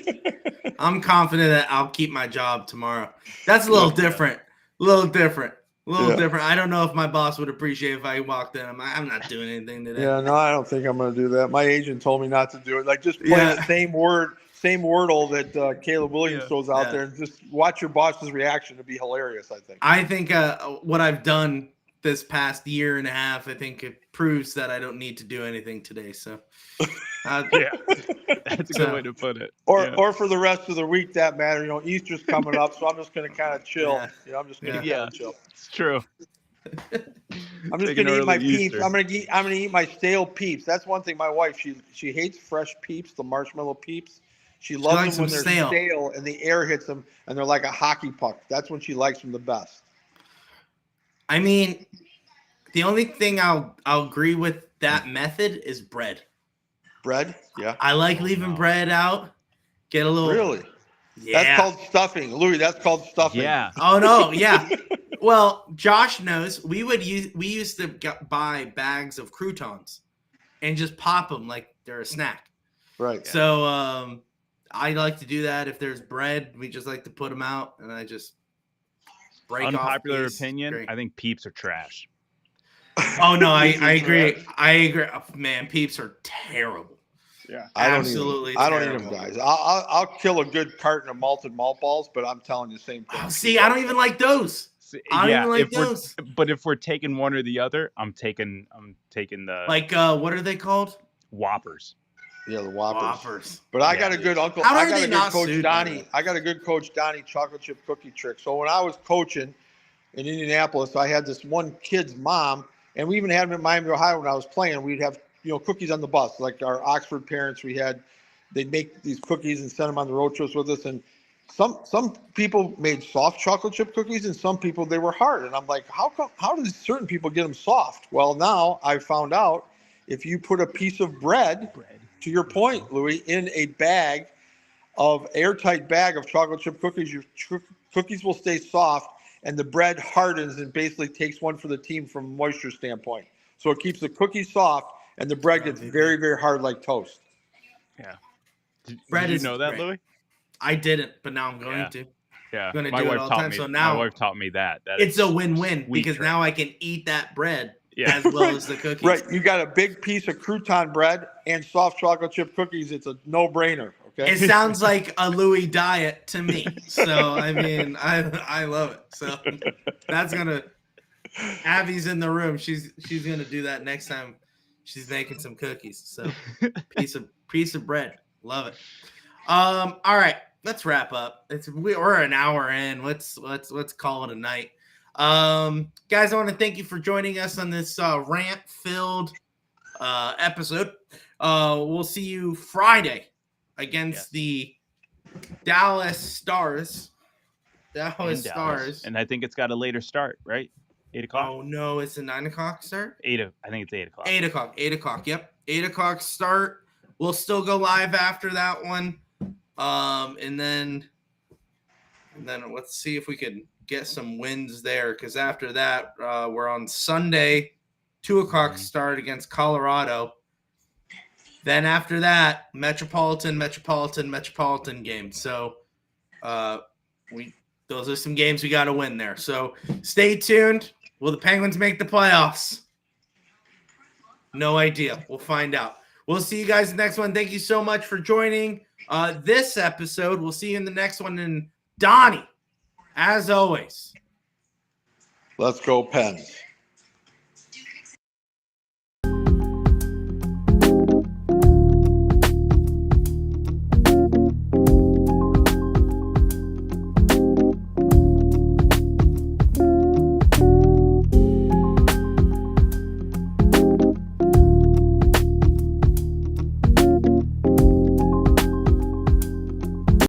I'm confident that I'll keep my job tomorrow. That's a little different. A little different. I don't know if my boss would appreciate if I walked in. I'm not doing anything today. Yeah, no, I don't think I'm going to do that. My agent told me not to do it. Like, just play the same wordle that Caleb Williams throws out there, and just watch your boss's reaction. To be hilarious, I think. I think what I've done this past year and a half, I think it proves that I don't need to do anything today. So, that's a good way to put it. Or for the rest of the week, that matter. Easter's coming up, so I'm just going to kind of chill. I'm just going to chill. It's true. I'm just going to eat my peeps. I'm going to eat my stale peeps. That's one thing. My wife, she hates fresh peeps, the marshmallow peeps. She loves them when they're stale and the air hits them and they're like a hockey puck. That's when she likes them the best. I mean, the only thing I'll agree with that method is bread. Bread? Yeah. I like leaving bread out. Get a little. Really? Yeah. That's called stuffing. Louis, that's called stuffing. Yeah. Oh, no. Yeah. Well, Josh knows we used to buy bags of croutons and just pop them like they're a snack. Right. So I like to do that. If there's bread, we just like to put them out, and I just break off. Unpopular opinion, I think peeps are trash. Oh, no, I agree. I agree. Oh, man, peeps are terrible. Yeah. I don't Absolutely eat them. I don't eat them, terrible. guys. I'll kill a good carton of malted malt balls, but I'm telling you, same thing. Oh, see, I don't even like those. I don't even like those. But if we're taking one or the other, I'm taking the Like, what are they called? Whoppers. Yeah, the Whoppers. Whoppers. But I Yeah, got a dude. good uncle. How I are got they a good not coach, sued by Donnie. that? I got a good coach, Donnie chocolate chip cookie trick. So when I was coaching in Indianapolis, I had this one kid's mom, and we even had him in Miami, Ohio when I was playing. We'd have cookies on the bus, like our Oxford parents. They'd make these cookies and send them on the road trips with us. And some people made soft chocolate chip cookies, and some people they were hard. And I'm like, how do certain people get them soft? Well, now I found out if you put a piece of bread, to your point, Louis, in a airtight bag of chocolate chip cookies, your cookies will stay soft, and the bread hardens and basically takes one for the team from a moisture standpoint. So it keeps the cookies soft, and the bread gets very, very hard like toast. Yeah. Bread Did you is know that, great. Louis? I didn't, but now I'm going to. Yeah. I'm going to My do it wife all the taught time. me. So now My wife taught me that. it's a win-win sweet because trick. now I can eat that bread Yeah. as well as the cookies. Right. You got a big piece of crouton bread and soft chocolate chip cookies. It's a no-brainer. Okay. It sounds like a Louis diet to me. So, I mean, I love it. So that's going to – Abby's in the room. She's going to do that next time she's making some cookies. So piece of bread. Love it. All right. Let's wrap up. We're an hour in. Let's call it a night. Guys, I want to thank you for joining us on this rant-filled episode. We'll see you Friday against the Dallas Stars. Dallas Stars. And I think it's got a later start, right? 8 o'clock. Oh no, it's a 9 o'clock start. I think it's 8 o'clock. 8 o'clock. 8 o'clock. Yep. 8 o'clock start. We'll still go live after that one. And then let's see if we can get some wins there, because after that, we're on Sunday, 2 o'clock start against Colorado. Then after that, Metropolitan game. So those are some games we got to win there. So stay tuned. Will the Penguins make the playoffs? No idea. We'll find out. We'll see you guys in the next one. Thank you so much for joining this episode. We'll see you in the next one. And Donnie, as always, let's go Pens.